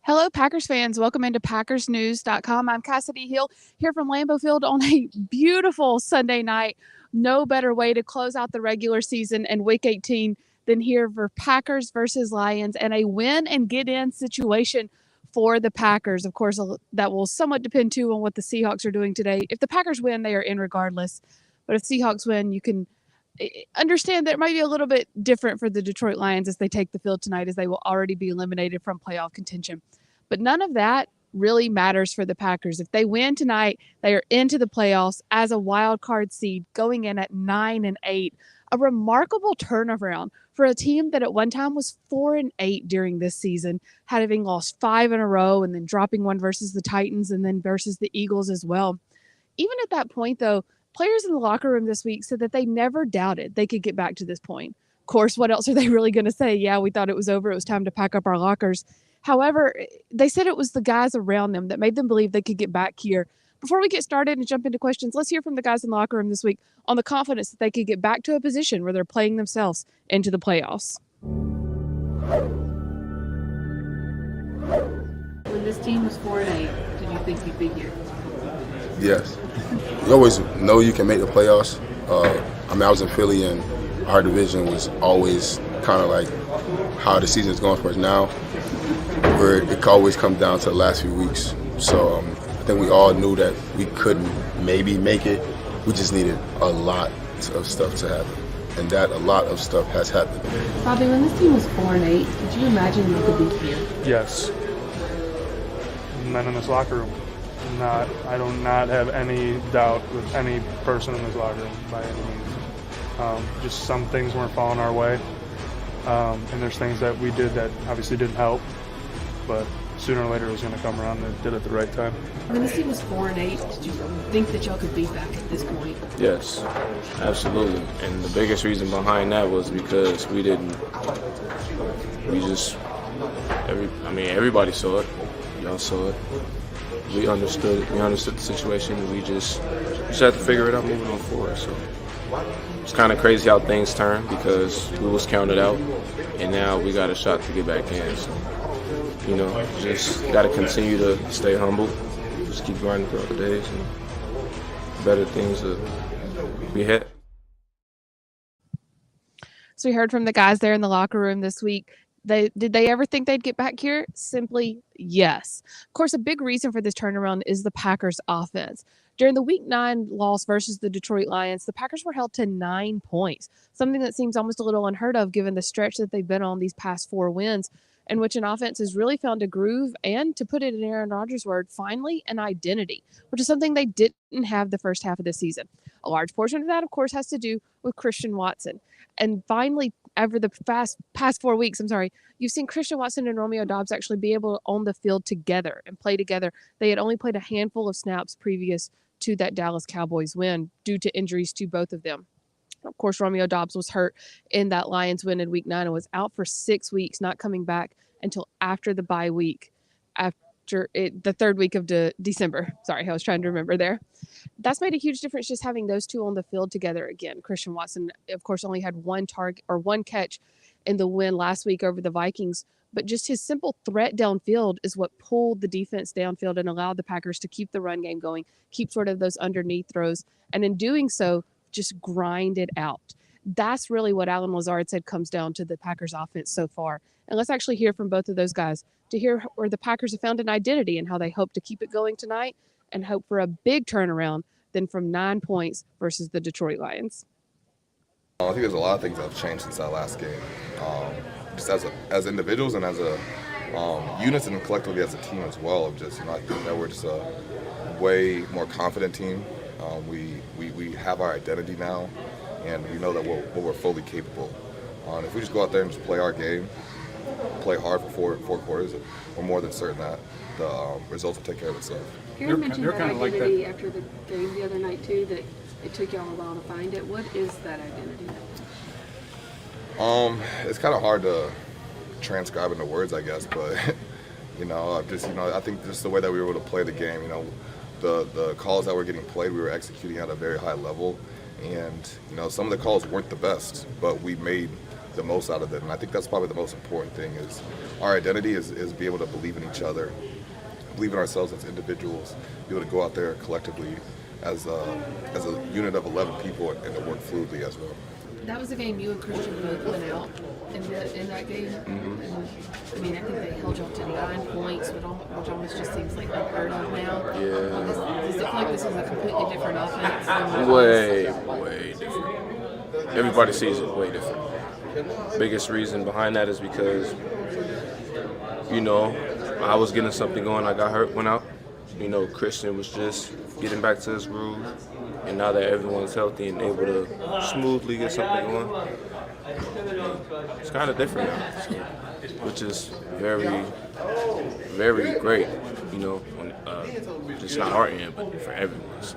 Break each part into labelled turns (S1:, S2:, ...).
S1: Hello, Packers fans. Welcome into PackersNews.com. I'm Kassidy Hill here from Lambeau Field on a beautiful Sunday night. No better way to close out the regular season and Week 18 than here for Packers versus Lions and a win and get in situation for the Packers. Of course, that will somewhat depend too on what the Seahawks are doing today. If the Packers win, they are in regardless. But if Seahawks win, you can understand that it might be a little bit different for the Detroit Lions as they take the field tonight, as they will already be eliminated from playoff contention. But none of that really matters for the Packers. If they win tonight, they are into the playoffs as a wild card seed going in at 9-8. A remarkable turnaround for a team that at one time was 4-8 during this season, having lost 5 in a row and then dropping one versus the Titans and then versus the Eagles as well. Even at that point, though, players in the locker room this week said that they never doubted they could get back to this point. Of course, what else are they really going to say? Yeah, we thought it was over. It was time to pack up our lockers. However, they said it was the guys around them that made them believe they could get back here. Before we get started and jump into questions, let's hear from the guys in the locker room this week on the confidence that they could get back to a position where they're playing themselves into the playoffs.
S2: When this team was 4-8, did you think you'd be here?
S3: Yes. You always know you can make the playoffs. I was in Philly, and our division was always kind of like how the season is going for us now, where it always comes down to the last few weeks. So I think we all knew that we couldn't maybe make it. We just needed a lot of stuff to happen, and that a lot of stuff has happened.
S2: Bobby, when this team was 4-8, did you imagine you could be here?
S4: Yes. Men in this locker room. I do not have any doubt with any person in this locker room by any means. Just some things weren't falling our way, and there's things that we did that obviously didn't help, but sooner or later it was going to come around and it did at the right time.
S2: When this team was 4-8, did you think that y'all could be back at this point?
S5: Yes, absolutely. And the biggest reason behind that was because everybody saw it. Y'all saw it. We understood the situation. We just had to figure it out moving on forward. So it's kind of crazy how things turn because we was counted out, and now we got a shot to get back in. So, just got to continue to stay humble, just keep grinding throughout the days, and better things to be ahead.
S1: So we heard from the guys there in the locker room this week. Did they ever think they'd get back here? Simply yes. Of course, a big reason for this turnaround is the Packers' offense. During the Week 9 loss versus the Detroit Lions, the Packers were held to 9 points, something that seems almost a little unheard of given the stretch that they've been on these past 4 wins, in which an offense has really found a groove and, to put it in Aaron Rodgers' word, finally an identity, which is something they didn't have the first half of the season. A large portion of that, of course, has to do with Christian Watson. And finally, over the past 4 weeks, you've seen Christian Watson and Romeo Doubs actually be able to own the field together and play together. They had only played a handful of snaps previous to that Dallas Cowboys win due to injuries to both of them. Of course, Romeo Doubs was hurt in that Lions win in Week 9 and was out for 6 weeks, not coming back until after the bye week, the third week of December. Sorry, I was trying to remember there. That's made a huge difference just having those two on the field together again. Christian Watson, of course, only had one catch in the win last week over the Vikings, but just his simple threat downfield is what pulled the defense downfield and allowed the Packers to keep the run game going, keep sort of those underneath throws, and in doing so, just grind it out. That's really what Alan Lazard said comes down to the Packers offense so far. And let's actually hear from both of those guys to hear where the Packers have found an identity and how they hope to keep it going tonight and hope for a big turnaround then from 9 points versus the Detroit Lions.
S6: I think there's a lot of things that have changed since that last game. Just as individuals and as a units and collectively as a team as well. I think that we're just a way more confident team. We have our identity now, and we know that we're fully capable. If we just go out there and just play our game, play hard for four quarters, we're more than certain that the results will take care of itself.
S2: Karen mentioned that identity after the game the other night too, that it took y'all a while to find it. What is that identity?
S6: It's kind of hard to transcribe into words, I guess, but I think just the way that we were able to play the game, the calls that were getting played, we were executing at a very high level, and some of the calls weren't the best, but we made the most out of it. And I think that's probably the most important thing is our identity is be able to believe in each other, believe in ourselves as individuals, be able to go out there collectively as a unit of 11 people and to work fluidly as well.
S2: That was a game you and Christian both went out in that game.
S6: Mm-hmm.
S2: And, I mean, I think they held you up to 9 points, which almost just seems like unheard of now.
S5: Yeah.
S2: Does it feel like this is a completely different offense? Than
S5: Way different. Everybody sees it way different. Biggest reason behind that is because, I was getting something going. I got hurt, went out. Christian was just getting back to his groove. And now that everyone's healthy and able to smoothly get something going, it's kind of different now, which is very, very great, just not our end, but for everyone. So.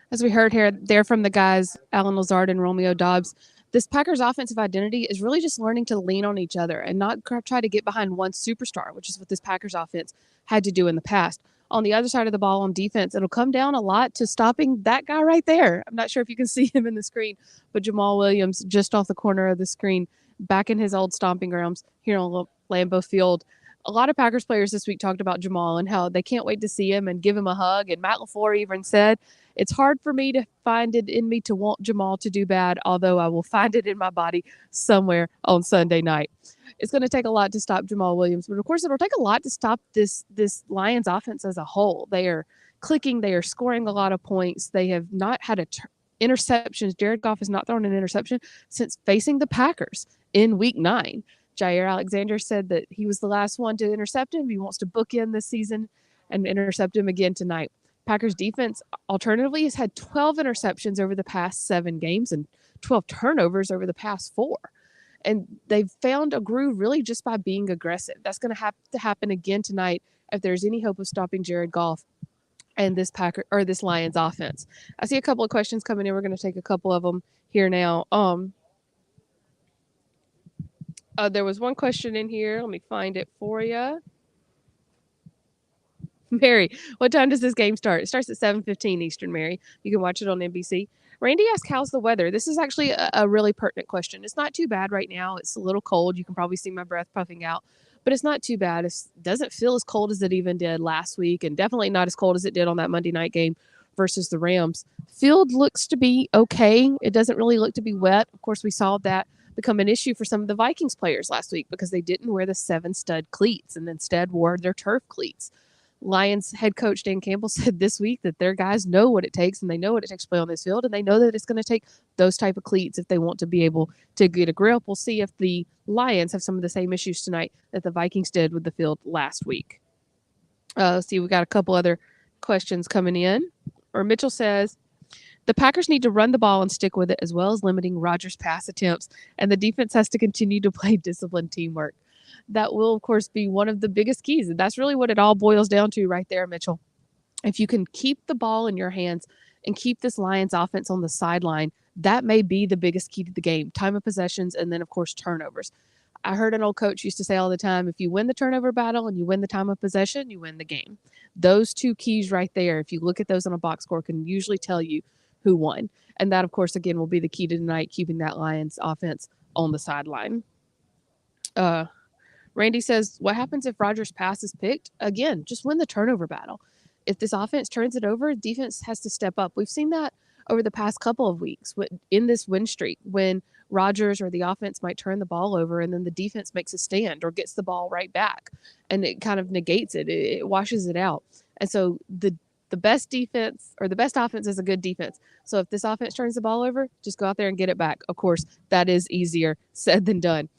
S1: As we heard there from the guys, Alan Lazard and Romeo Dobbs, this Packers offensive identity is really just learning to lean on each other and not try to get behind one superstar, which is what this Packers offense had to do in the past. On the other side of the ball on defense, it'll come down a lot to stopping that guy right there. I'm not sure if you can see him in the screen, but Jamal Williams just off the corner of the screen, back in his old stomping grounds here on Lambeau Field. A lot of Packers players this week talked about Jamal and how they can't wait to see him and give him a hug. And Matt LaFleur even said, it's hard for me to find it in me to want Jamal to do bad, although I will find it in my body somewhere on Sunday night. It's going to take a lot to stop Jamal Williams, but of course it'll take a lot to stop this Lions offense as a whole. They are clicking. They are scoring a lot of points. They have not had interceptions. Jared Goff has not thrown an interception since facing the Packers in Week 9. Jair Alexander said that he was the last one to intercept him. He wants to bookend this season and intercept him again tonight. Packers defense, alternatively, has had 12 interceptions over the past 7 games and 12 turnovers over the past 4. And they've found a groove really just by being aggressive. That's going to have to happen again tonight if there's any hope of stopping Jared Goff and this Lions offense. I see a couple of questions coming in. We're going to take a couple of them here now. There was one question in here. Let me find it for you. Mary, what time does this game start? It starts at 7:15 Eastern, Mary. You can watch it on NBC. Randy asked, how's the weather? This is actually a really pertinent question. It's not too bad right now. It's a little cold. You can probably see my breath puffing out, but it's not too bad. It doesn't feel as cold as it even did last week, and definitely not as cold as it did on that Monday night game versus the Rams. Field looks to be okay. It doesn't really look to be wet. Of course, we saw that become an issue for some of the Vikings players last week because they didn't wear the 7-stud cleats and instead wore their turf cleats. Lions head coach Dan Campbell said this week that their guys know what it takes and they know what it takes to play on this field, and they know that it's going to take those type of cleats if they want to be able to get a grip. We'll see if the Lions have some of the same issues tonight that the Vikings did with the field last week. Let's see, we got a couple other questions coming in. Or Mitchell says, the Packers need to run the ball and stick with it, as well as limiting Rodgers' pass attempts, and the defense has to continue to play disciplined teamwork. That will, of course, be one of the biggest keys. And that's really what it all boils down to right there, Mitchell. If you can keep the ball in your hands and keep this Lions offense on the sideline, that may be the biggest key to the game. Time of possessions and then, of course, turnovers. I heard an old coach used to say all the time, if you win the turnover battle and you win the time of possession, you win the game. Those 2 keys right there, if you look at those on a box score, can usually tell you who won. And that, of course, again, will be the key to tonight, keeping that Lions offense on the sideline. Randy says, what happens if Rodgers' pass is picked? Again, just win the turnover battle. If this offense turns it over, defense has to step up. We've seen that over the past couple of weeks in this win streak when Rodgers or the offense might turn the ball over and then the defense makes a stand or gets the ball right back, and it kind of negates it. It washes it out. And so the best defense or the best offense is a good defense. So if this offense turns the ball over, just go out there and get it back. Of course, that is easier said than done.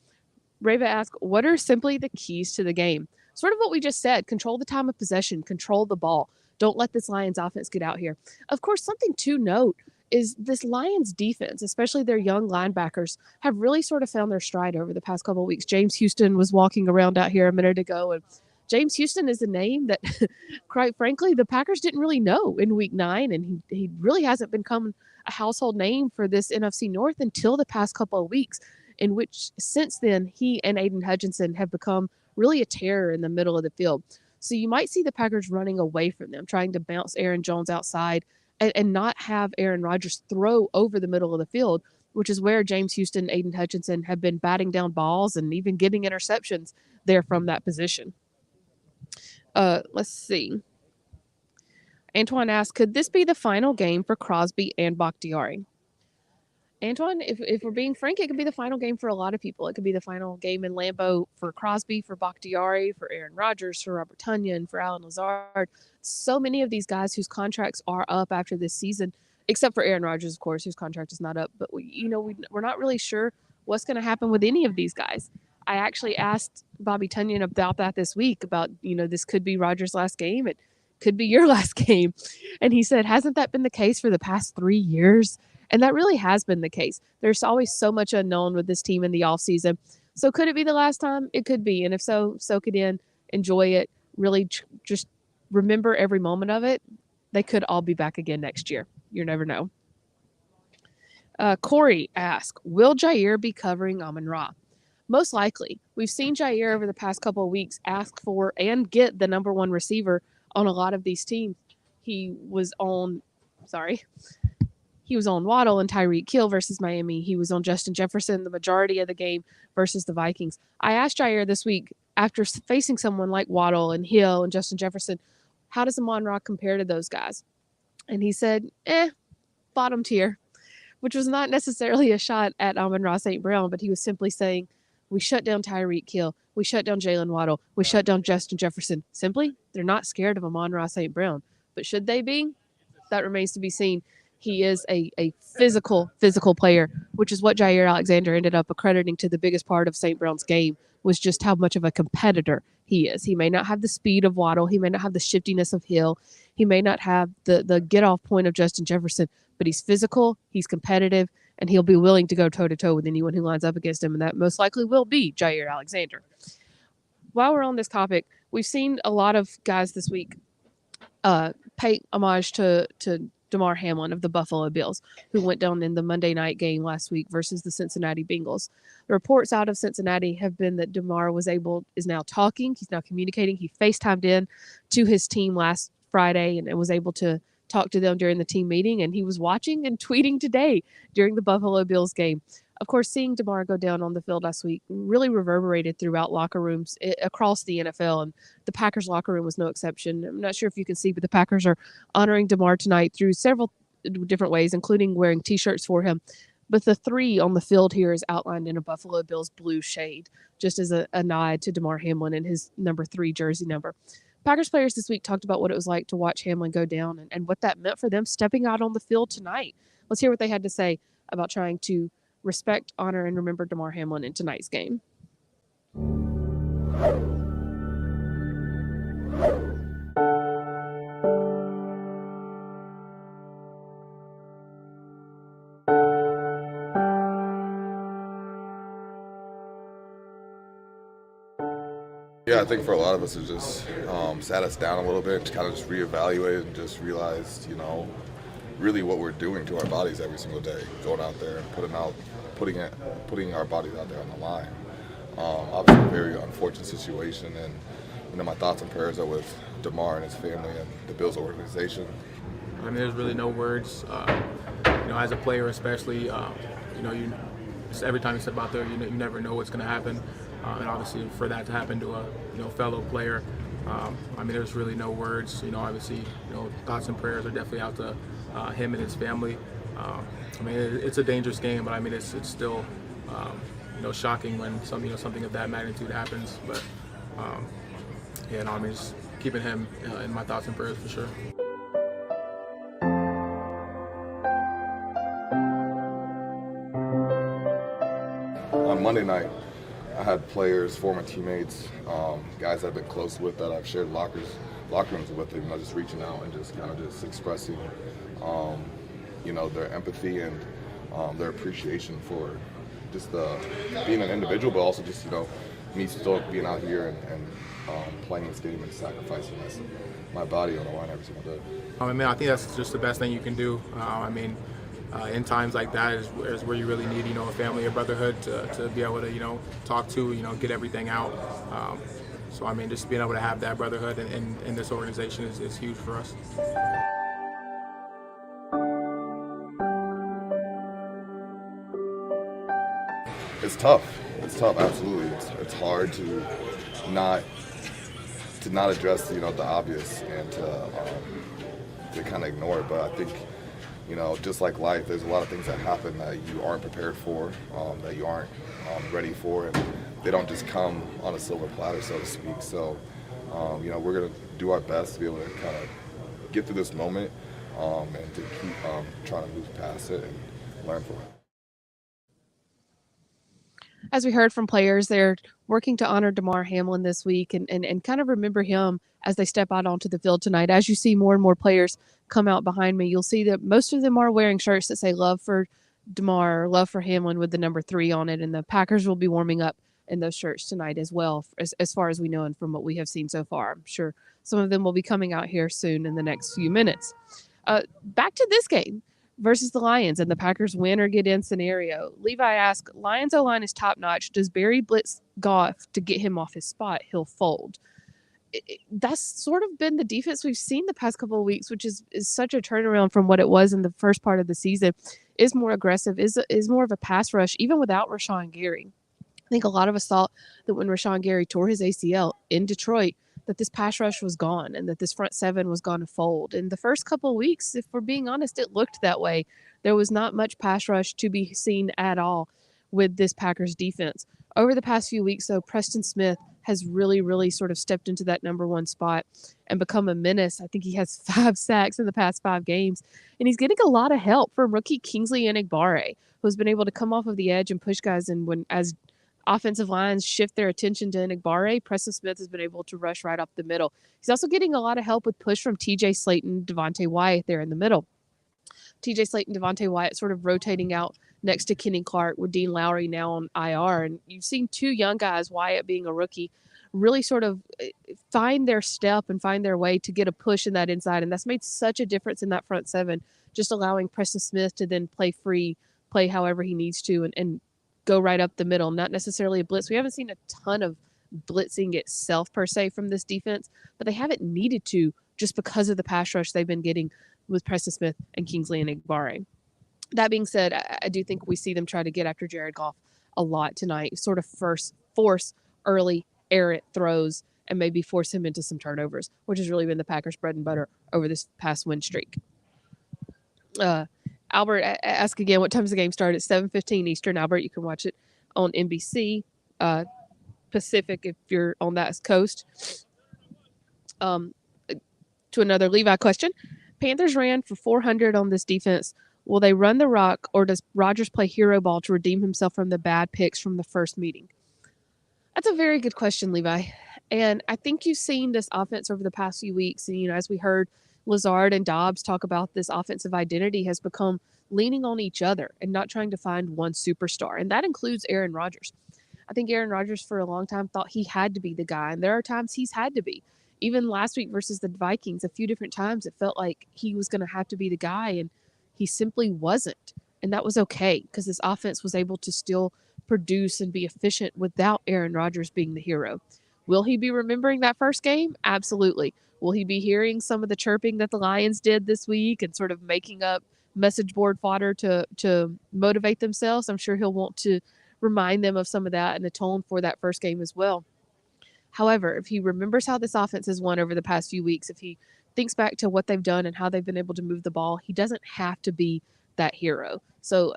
S1: Rava asked, what are simply the keys to the game? Sort of what we just said. Control the time of possession. Control the ball. Don't let this Lions offense get out here. Of course, something to note is this Lions defense, especially their young linebackers, have really sort of found their stride over the past couple of weeks. James Houston was walking around out here a minute ago, and James Houston is a name that, quite frankly, the Packers didn't really know in Week 9, and he really hasn't become a household name for this NFC North until the past couple of weeks, in which since then he and Aiden Hutchinson have become really a terror in the middle of the field. So you might see the Packers running away from them, trying to bounce Aaron Jones outside and not have Aaron Rodgers throw over the middle of the field, which is where James Houston, Aiden Hutchinson have been batting down balls and even getting interceptions there from that position. Let's see. Antoine asked, could this be the final game for Crosby and Bakhtiari? Antoine, if we're being frank, it could be the final game for a lot of people. It could be the final game in Lambeau for Crosby, for Bakhtiari, for Aaron Rodgers, for Robert Tonyan, for Alan Lazard. So many of these guys whose contracts are up after this season, except for Aaron Rodgers, of course, whose contract is not up. But, we're not really sure what's going to happen with any of these guys. I actually asked Bobby Tonyan about that this week, about, this could be Rodgers' last game. It could be your last game. And he said, hasn't that been the case for the past 3 years? And that really has been the case. There's always so much unknown with this team in the offseason. So could it be the last time? It could be. And if so, soak it in, enjoy it, really just remember every moment of it. They could all be back again next year. You never know. Corey asked, will Jair be covering Amon-Ra? Most likely. We've seen Jair over the past couple of weeks ask for and get the number one receiver on a lot of these teams. He was on Waddle and Tyreek Hill versus Miami. He was on Justin Jefferson the majority of the game versus the Vikings. I asked Jair this week, after facing someone like Waddle and Hill and Justin Jefferson, how does Amon-Ra compare to those guys? And he said, bottom tier, which was not necessarily a shot at Amon-Ra St. Brown, but he was simply saying, we shut down Tyreek Hill. We shut down Jalen Waddle. We shut down Justin Jefferson. Simply, they're not scared of Amon-Ra St. Brown. But should they be? That remains to be seen. He is a physical player, which is what Jair Alexander ended up accrediting to the biggest part of St. Brown's game, was just how much of a competitor he is. He may not have the speed of Waddle. He may not have the shiftiness of Hill. He may not have the get-off point of Justin Jefferson, but he's physical, he's competitive, and he'll be willing to go toe-to-toe with anyone who lines up against him, and that most likely will be Jair Alexander. While we're on this topic, we've seen a lot of guys this week pay homage to Damar Hamlin of the Buffalo Bills, who went down in the Monday night game last week versus the Cincinnati Bengals. The reports out of Cincinnati have been that Damar is now talking. He's now communicating. He FaceTimed in to his team last Friday and was able to talk to them during the team meeting. And he was watching and tweeting today during the Buffalo Bills game. Of course, seeing Damar go down on the field last week really reverberated throughout locker rooms across the NFL, and the Packers locker room was no exception. I'm not sure if you can see, but the Packers are honoring Damar tonight through several different ways, including wearing T-shirts for him. But the 3 on the field here is outlined in a Buffalo Bills blue shade, just as a nod to Damar Hamlin and his number 3 jersey number. Packers players this week talked about what it was like to watch Hamlin go down and what that meant for them stepping out on the field tonight. Let's hear what they had to say about trying to respect, honor, and remember Damar Hamlin in tonight's game.
S6: Yeah, I think for a lot of us it just sat us down a little bit, kind of just reevaluated and just realized, really what we're doing to our bodies every single day, going out there and putting our bodies out there on the line. Obviously a very unfortunate situation, and my thoughts and prayers are with Damar and his family and the Bills organization.
S5: I mean, there's really no words. As a player especially, every time you step out there, you never know what's going to happen. And obviously for that to happen to a fellow player, there's really no words. Obviously, thoughts and prayers are definitely out to him and his family. It's a dangerous game, but it's still shocking when something of that magnitude happens. But just keeping him in my thoughts and prayers for sure.
S6: On Monday night, I had players, former teammates, guys I've been close with that I've shared locker rooms with, just reaching out and just expressing, their empathy and their appreciation for just being an individual, but also just, me still being out here and playing this game and sacrificing my body on the line every single day.
S5: I think that's just the best thing you can do. In times like that is where you really need, a family or brotherhood to be able to, talk to, get everything out. Just being able to have that brotherhood in this organization is huge for us.
S6: it's tough. It's tough, absolutely. It's hard to not address the obvious and to kind of ignore it. But I think just like life, there's a lot of things that happen that you aren't prepared for, that you aren't ready for, and they don't just come on a silver platter, so to speak. So we're gonna do our best to be able to kind of get through this moment and to keep trying to move past it and learn from it.
S1: As we heard from players, they're working to honor Damar Hamlin this week and kind of remember him as they step out onto the field tonight. As you see more and more players come out behind me, you'll see that most of them are wearing shirts that say love for Damar, love for Hamlin with the number 3 on it. And the Packers will be warming up in those shirts tonight as well, as far as we know and from what we have seen so far. I'm sure some of them will be coming out here soon in the next few minutes. Back to this game versus the Lions and the Packers win or get in scenario. Levi asked, Lions O-line is top-notch. Does Barry blitz Goff to get him off his spot? He'll fold. That's sort of been the defense we've seen the past couple of weeks, which is such a turnaround from what it was in the first part of the season. Is more aggressive, is more of a pass rush, even without Rashawn Gary. I think a lot of us thought that when Rashawn Gary tore his ACL in Detroit, that this pass rush was gone and that this front seven was going to fold. In the first couple of weeks, if we're being honest, it looked that way. There was not much pass rush to be seen at all with this Packers defense. Over the past few weeks, though, Preston Smith has really, really sort of stepped into that number 1 spot and become a menace. I think he has 5 sacks in the past 5 games, and he's getting a lot of help from rookie Kingsley Enagbare, who's been able to come off of the edge and push guys in as offensive lines shift their attention to Enagbare. Preston Smith has been able to rush right up the middle. He's also getting a lot of help with push from TJ Slayton, Devontae Wyatt there in the middle. TJ Slayton, Devontae Wyatt sort of rotating out next to Kenny Clark with Dean Lowry now on IR. And you've seen 2 young guys, Wyatt being a rookie, really sort of find their step and find their way to get a push in that inside. And that's made such a difference in that front seven, just allowing Preston Smith to then play free, play however he needs to, and go right up the middle, not necessarily a blitz. We haven't seen a ton of blitzing itself per se from this defense, but they haven't needed to just because of the pass rush they've been getting with Preston Smith and Kingsley Enagbare. That being said, I do think we see them try to get after Jared Goff a lot tonight, sort of first force early errant throws and maybe force him into some turnovers, which has really been the Packers' bread and butter over this past win streak. Albert asked again, what time does the game start? At 7:15 Eastern. Albert, you can watch it on NBC Pacific if you're on that coast. To another Levi question. Panthers ran for 400 on this defense. Will they run the rock, or does Rodgers play hero ball to redeem himself from the bad picks from the first meeting? That's a very good question, Levi. And I think you've seen this offense over the past few weeks. And, as we heard Lazard and Dobbs talk about, this offensive identity has become leaning on each other and not trying to find one superstar. And that includes Aaron Rodgers. I think Aaron Rodgers for a long time thought he had to be the guy. And there are times he's had to be. Even last week versus the Vikings, a few different times it felt like he was going to have to be the guy, and he simply wasn't. And that was okay because this offense was able to still produce and be efficient without Aaron Rodgers being the hero. Will he be remembering that first game? Absolutely. Will he be hearing some of the chirping that the Lions did this week and sort of making up message board fodder to motivate themselves? I'm sure he'll want to remind them of some of that and atone for that first game as well. However, if he remembers how this offense has won over the past few weeks, if he thinks back to what they've done and how they've been able to move the ball, he doesn't have to be that hero. So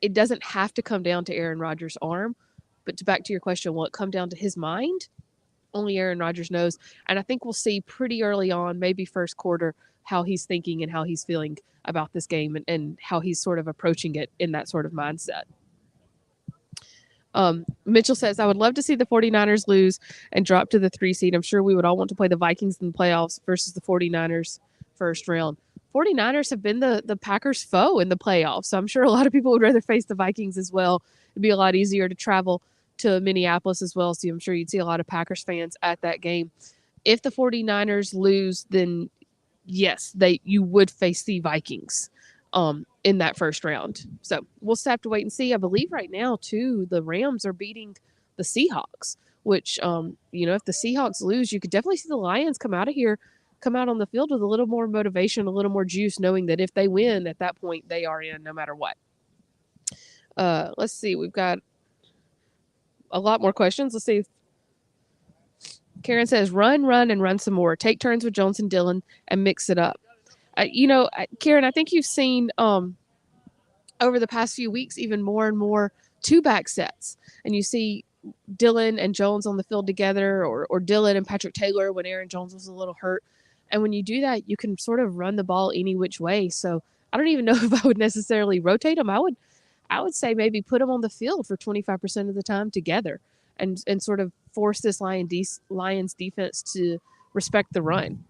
S1: it doesn't have to come down to Aaron Rodgers' arm. But back to your question, will it come down to his mind? Only Aaron Rodgers knows. And I think we'll see pretty early on, maybe first quarter, how he's thinking and how he's feeling about this game and how he's sort of approaching it in that sort of mindset. Mitchell says, I would love to see the 49ers lose and drop to the 3 seed. I'm sure we would all want to play the Vikings in the playoffs versus the 49ers first round. 49ers have been the Packers' foe in the playoffs, so I'm sure a lot of people would rather face the Vikings as well. It'd be a lot easier to travel to Minneapolis as well, so I'm sure you'd see a lot of Packers fans at that game. If the 49ers lose, then yes, you would face the Vikings in that first round. So we'll just have to wait and see. I believe right now, too, the Rams are beating the Seahawks, which, if the Seahawks lose, you could definitely see the Lions come out on the field with a little more motivation, a little more juice, knowing that if they win at that point, they are in no matter what. Let's see. We've got a lot more questions. Let's see. Karen says, run, and run some more. Take turns with Jones and Dillon and mix it up. Karen, I think you've seen over the past few weeks even more and more two-back sets. And you see Dillon and Jones on the field together, or Dillon and Patrick Taylor when Aaron Jones was a little hurt. And when you do that, you can sort of run the ball any which way. So I don't even know if I would necessarily rotate them. I would say maybe put them on the field for 25% of the time together and sort of force this Lions defense to respect the run.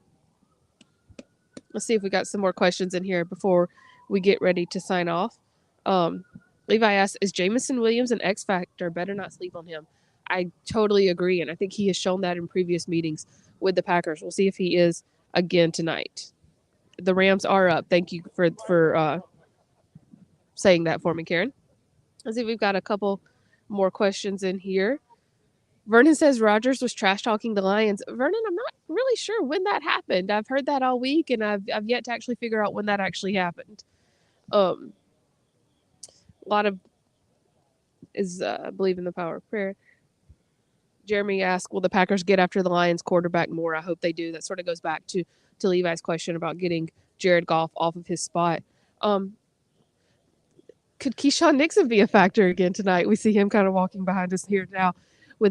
S1: Let's see if we got some more questions in here before we get ready to sign off. Levi asks, is Jamison Williams an X factor? Better not sleep on him. I totally agree, and I think he has shown that in previous meetings with the Packers. We'll see if he is again tonight. The Rams are up. Thank you for saying that for me, Karen. Let's see if we've got a couple more questions in here. Vernon says Rodgers was trash-talking the Lions. Vernon, I'm not really sure when that happened. I've heard that all week, and I've yet to actually figure out when that actually happened. A lot of believe in the power of prayer. Jeremy asked, will the Packers get after the Lions quarterback more? I hope they do. That sort of goes back to Levi's question about getting Jared Goff off of his spot. Could Keyshawn Nixon be a factor again tonight? We see him kind of walking behind us here now.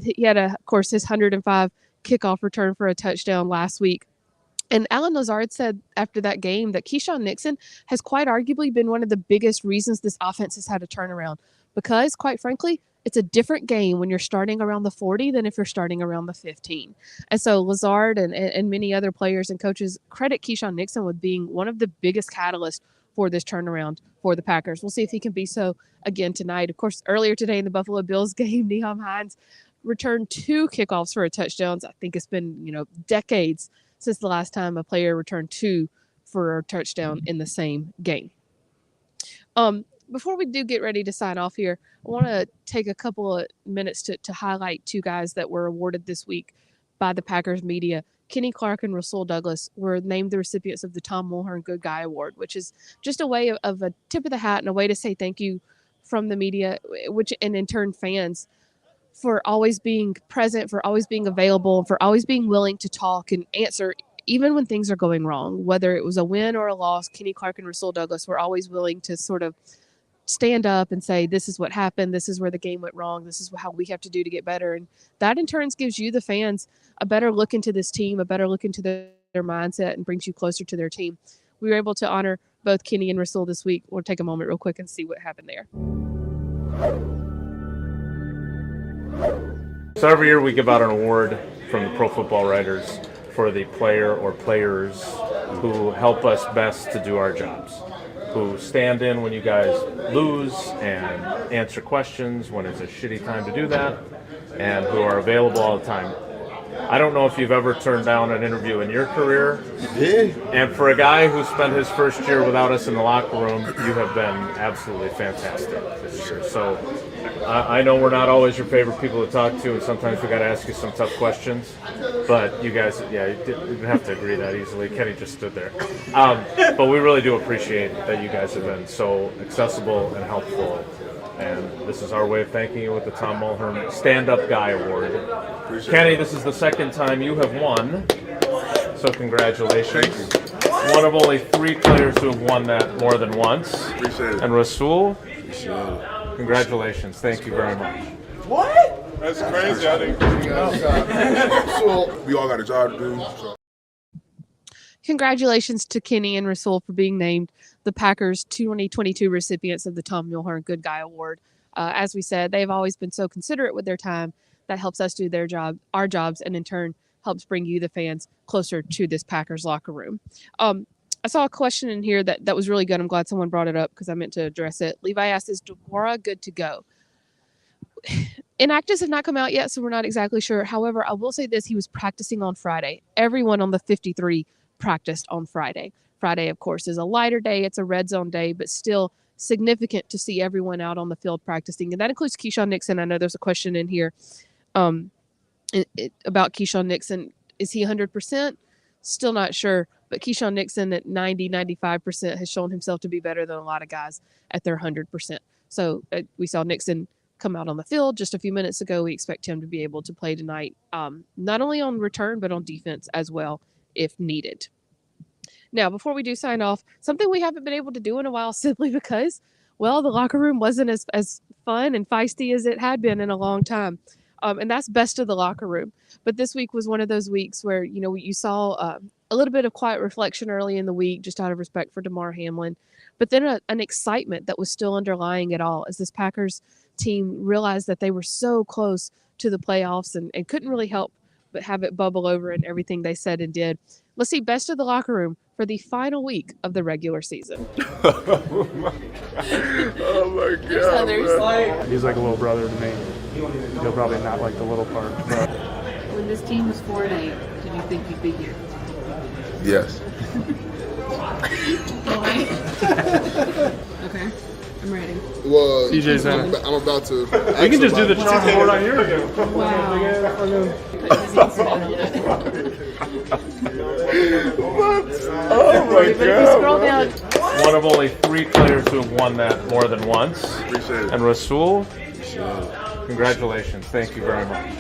S1: He had, of course, his 105 kickoff return for a touchdown last week. And Alan Lazard said after that game that Keyshawn Nixon has quite arguably been one of the biggest reasons this offense has had a turnaround because, quite frankly, it's a different game when you're starting around the 40 than if you're starting around the 15. And so Lazard and many other players and coaches credit Keyshawn Nixon with being one of the biggest catalysts for this turnaround for the Packers. We'll see if he can be so again tonight. Of course, earlier today in the Buffalo Bills game, Nyheim Hines returned 2 kickoffs for a touchdown. I think it's been, decades since the last time a player returned 2 for a touchdown in the same game. Before we do get ready to sign off here, I want to take a couple of minutes to highlight 2 guys that were awarded this week by the Packers media. Kenny Clark and Rasul Douglas were named the recipients of the Tom Mulhern Good Guy Award, which is just a way of a tip of the hat and a way to say thank you from the media, and in turn fans, for always being present, for always being available, for always being willing to talk and answer even when things are going wrong. Whether it was a win or a loss, Kenny Clark and Rasul Douglas were always willing to sort of stand up and say, this is what happened, this is where the game went wrong, this is how we have to do to get better. And that in turn gives you, the fans, a better look into this team, a better look into their mindset, and brings you closer to their team. We were able to honor both Kenny and Rasul this week. We'll take a moment real quick and see what happened there.
S7: So every year we give out an award from the Pro Football Writers for the player or players who help us best to do our jobs, who stand in when you guys lose and answer questions when it's a shitty time to do that, and who are available all the time. I don't know if you've ever turned down an interview in your career.
S3: Yeah.
S7: And for a guy who spent his first year without us in the locker room, you have been absolutely fantastic this year. So I know we're not always your favorite people to talk to, and sometimes we got to ask you some tough questions. But you guys, you didn't have to agree that easily. Kenny just stood there. But we really do appreciate that you guys have been so accessible and helpful. And this is our way of thanking you with the Tom Mulhern Stand-Up Guy Award. Kenny, this is the second time you have won, so congratulations. One of only 3 players who have won that more than once.
S3: Appreciate it.
S7: And Rasul,
S3: Appreciate it.
S7: congratulations. Thank you very much.
S3: What? That's crazy. I didn't. So we all got a job to do. So.
S1: Congratulations to Kenny and Rasul for being named the Packers 2022 recipients of the Tom Mulhern Good Guy Award. As we said, they've always been so considerate with their time. That helps us do our jobs, and in turn helps bring you, the fans, closer to this Packers locker room. I saw a question in here that was really good. I'm glad someone brought it up because I meant to address it. Levi asked, is Deguara good to go? Inactives have not come out yet, so we're not exactly sure. However, I will say this. He was practicing on Friday. Everyone on the 53 practiced on Friday. Friday, of course, is a lighter day. It's a red zone day, but still significant to see everyone out on the field practicing. And that includes Keyshawn Nixon. I know there's a question in here about Keyshawn Nixon. Is he 100%? Still not sure. But Keyshawn Nixon at 90, 95% has shown himself to be better than a lot of guys at their 100%. So we saw Nixon come out on the field just a few minutes ago. We expect him to be able to play tonight, not only on return, but on defense as well, if needed. Now, before we do sign off, something we haven't been able to do in a while simply because, well, the locker room wasn't as fun and feisty as it had been in a long time. And that's best of the locker room. But this week was one of those weeks where, you saw a little bit of quiet reflection early in the week just out of respect for Damar Hamlin, but then an excitement that was still underlying it all as this Packers team realized that they were so close to the playoffs and couldn't really help but have it bubble over in everything they said and did. Let's see best of the locker room for the final week of the regular season.
S3: Oh my God. Man.
S4: He's like a little brother to me. He'll probably not like the little part. But
S2: When this team was 4-8, did you think you'd be here?
S3: Yes.
S2: Okay, I'm ready.
S3: Well,
S4: TJ's in it.
S3: I'm about to.
S4: we can just do the chalkboard on your again.
S2: Wow.
S3: Oh my
S1: But if you scroll down,
S7: One of only 3 players who have won that more than once.
S3: Appreciate it.
S7: And Rasul, congratulations. Thank you very much.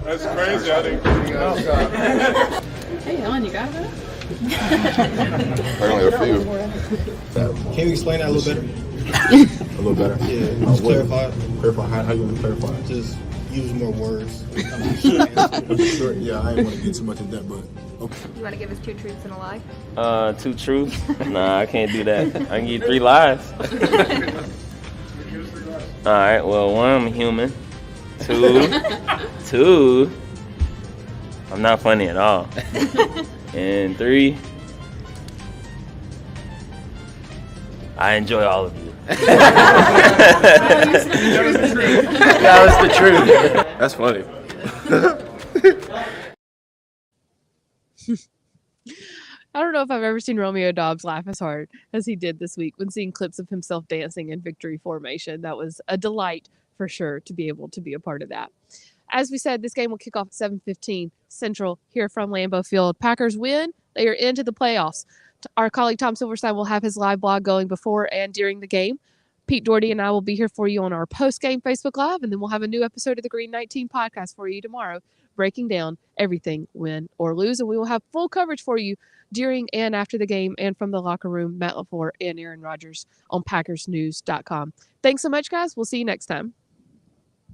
S3: That's crazy. I didn't.
S2: Hey, Helen, you got that?
S6: Apparently a few.
S8: Can you explain that a little better?
S9: A little better.
S8: Yeah, just clarify.
S9: Clarify. How you want to clarify?
S8: Just use more words.
S9: Sure. Yeah, I didn't want to get too much of that, but okay.
S10: You want to give us 2 truths and a lie?
S11: 2 truths? Nah, I can't do that. I can give you 3 lies. All right. Well, 1, I'm human. 2, I'm not funny at all. And 3, I enjoy all of you. That was the truth.
S5: That's funny.
S1: I don't know if I've ever seen Romeo Dobbs laugh as hard as he did this week when seeing clips of himself dancing in victory formation. That was a delight for sure to be able to be a part of that. As we said, this game will kick off at 7:15 Central here from Lambeau Field. Packers win. They are into the playoffs. Our colleague Tom Silverstein will have his live blog going before and during the game. Pete Doherty and I will be here for you on our post-game Facebook Live, and then we'll have a new episode of the Green 19 podcast for you tomorrow, breaking down everything, win or lose, and we will have full coverage for you during and after the game and from the locker room, Matt LaFleur and Aaron Rodgers on PackersNews.com. Thanks so much, guys. We'll see you next time.